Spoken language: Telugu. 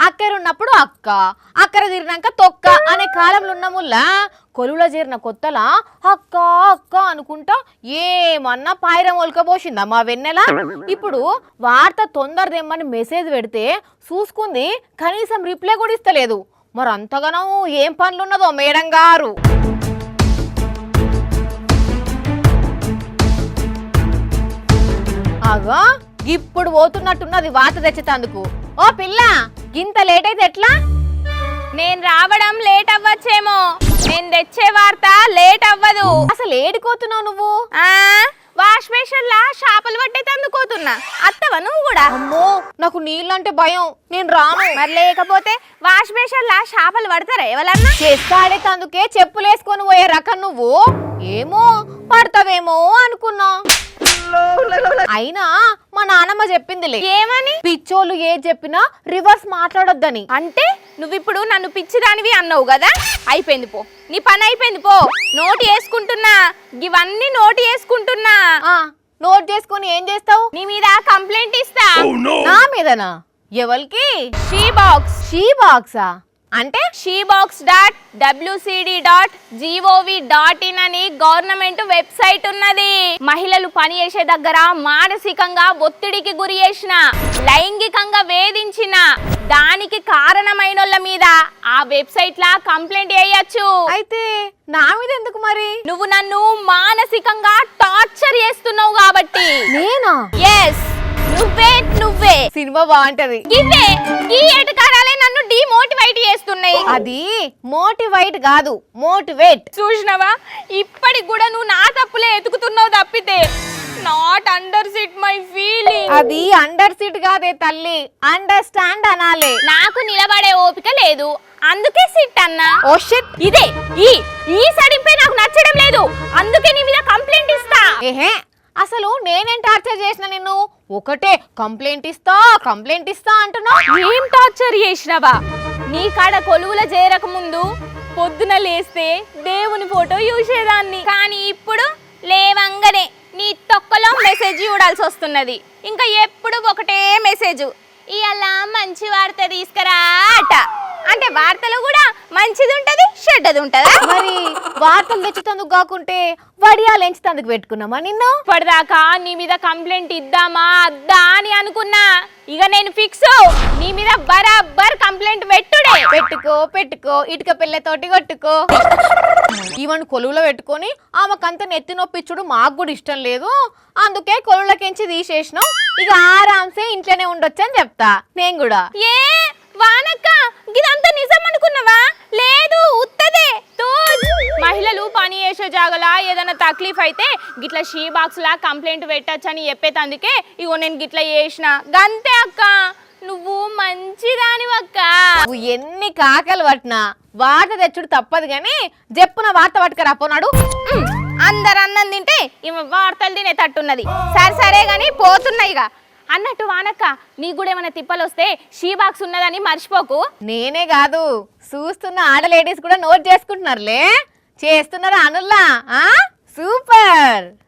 అక్కర ఉన్నప్పుడు అక్క, అక్కర తీరినాక తొక్క అనే కాలంలో ఉన్నముల్లా కొలువుల చేరిన కొత్తలా అక్క అక్క అనుకుంటా ఏమన్నా పాయిరం ఒలకపోసిందా మా వెన్నెల. ఇప్పుడు వార్త తొందర తెమ్మని మెసేజ్ పెడితే చూసుకుంది, కనీసం రిప్లై కూడా ఇస్తలేదు. మరి అంతగానో ఏం పనులున్నదో మేడం గారు. అగా ఇప్పుడు పోతున్నట్టున్నది వార్త తెచ్చేటందుకు. ఓ పిల్ల, ఇంత లేట్ అయితే ఎట్లా? నేను రావడం లేట్ అవ్వచ్చేమో, నేను తెచ్చే వార్త లేట్ అవ్వదు. అసలు ఏడికోతున్నావు నువ్వు? వాష్ బేషన్ లా చేపలు పట్టేది అందుకోతున్నా. అత్తవా నువ్వు కూడా? అమ్మో, నాకు నీళ్ళంటే భయం, నేను రాను. మరి లేకపోతే వాష్ బేషన్ లా చేపలు పడతారా ఎవరన్నా? చేస్తాడేతందుకే చెప్పులు వేసుకొని పోయే రకం నువ్వు. ఏమో పడతావేమో అనుకున్నా. అయినా మా నాన్నమ్మ చెప్పిందిలే. ఏమని? పిచ్చోళ్ళు ఏ చెప్పినా రివర్స్ మాట్లాడొద్దని. అంటే నువ్విప్పుడు నన్ను పిచ్చిదానివి అన్నావు కదా, అయిపోయింది పో, నీ పని అయిపోయింది పో. నోటు వేసుకుంటున్నా, ఇవన్నీ నోటు వేసుకుంటున్నా. నోట్ చేసుకొని ఏం చేస్తావు? నీ మీద కంప్లైంట్ ఇస్తా. నా మీదనా? ఎవరికి? She box. షీ బాక్సా అంటే? shebox.wcd.gov.in అని గవర్నమెంట్ వెబ్సైట్ ఉన్నది. మహిళలు పని చేసే దగ్గర మానసికంగా ఒత్తిడికి గురి చేసిన, లైంగికంగా వేధించిన, దానికి కారణమైనోళ్ళ మీద ఆ వెబ్సైట్ లా కంప్లైంట్ చేయొచ్చు. అయితే నా మీద ఎందుకు మరి? నువ్వు నన్ను మానసికంగా టార్చర్ చేస్తున్నావు కాబట్టి. నేనా? ఎస్, నువ్వే. సినిమా బాగుంటది. ఇవే ఈ ఎటకారాలే నన్ను డిమోటివేట్ చేస్తున్నాయి. అది మోటివేట్ కాదు, మోటివేట్. చూసినవా, ఇప్పటికి కూడా నువ్వు నా తప్పులే ఎతుకుతున్నావు తప్పితే not under SIT my feeling. అది అండర్ సిట్ కాదే తల్లి, అండర్స్టాండ్ అనాలే. నాకు నిలబడే ఓపిక లేదు, అందుకే సిట్ అన్నా. Oh shit. ఇదే ఈ సడింపే నాకు నచ్చడం లేదు, అందుకే నీ మీద కంప్లైంట్ ఇస్తా. ఏహే, అసలు నేనేం టార్చర్ చేసిన నిన్ను? ఒకటే కంప్లైంట్ ఇస్తా అంటున్నావు. ఏం టార్చర్ చేసినవా? నీ కాడ కొలువుల చేరక ముందు పొద్దున లేస్తే దేవుని ఫోటో చూసేదాన్ని, కానీ ఇప్పుడు లేవంగానే నీ తొక్కలో మెసేజ్ చూడాల్సి వస్తున్నది. ఇంకా ఎప్పుడు ఒకటే మెసేజ్, ఇవాళ మంచి వార్త తీసుకురా అట. అంటే వార్తలు కూడా మంచిది ఉంటది, చెడ్డది ఉంటదా? మరి వార్తలు తెచ్చేందుకు కాకుంటే వడియాలు ఎంచుతందుకు పెట్టుకున్నామా నిన్ను? ఇప్పటిదాకా నీ మీద కంప్లైంట్ ఇద్దామా అద్దా అని అనుకున్నా. ఇక నేను ఫిక్స్, నీ మీద బరాబర్ కంప్లైంట్ పెట్టుకో, ఇటుక పిల్లతోటి కొట్టుకో. ఈవెన్ కొలువులో పెట్టుకొని ఆమెకంత నెత్తి నొప్పిచ్చుడు మాకు కూడా ఇష్టం లేదు, అందుకే కొలువులకెంచి తీసేసినాం. ఇక ఆరాంసే ఇంట్లోనే ఉండొచ్చు అని చెప్తా నేను కూడా. ఏ వానక్క, ఇదంతా నిజం అనుకున్నావా? లేదు, ఉత్తదే. మహిళలు పని చేసే జాగలా ఏదైనా తక్లీఫ్ అయితే గిట్లా షీ బాక్స్ లా కంప్లైంట్ పెట్టచ్చు అని చెప్పేతందుకే ఇగో నేను గిట్లా చేసిన గంతే అక్క. నువ్వు మంచిదానివక్క. నువ్వు ఎన్ని కాకలు పట్టినా వార్త తెచ్చుడు తప్పదు గాని చెప్పున వార్త పట్టుకరా పోనాడు. అందరు అన్నం తింటే ఈమె వార్తలు తినే తట్టున్నది. సరే గాని పోతున్నాయి. ఇక అన్నట్టు వానక్క, నీ కూడా ఏమైనా తిప్పలు వస్తే షీ బాక్స్ ఉన్నదని మర్చిపోకు. నేనే కాదు, చూస్తున్న ఆడ లేడీస్ కూడా నోట్ చేసుకుంటున్నారులే. చేస్తున్నారా అనుల్లా? సూపర్.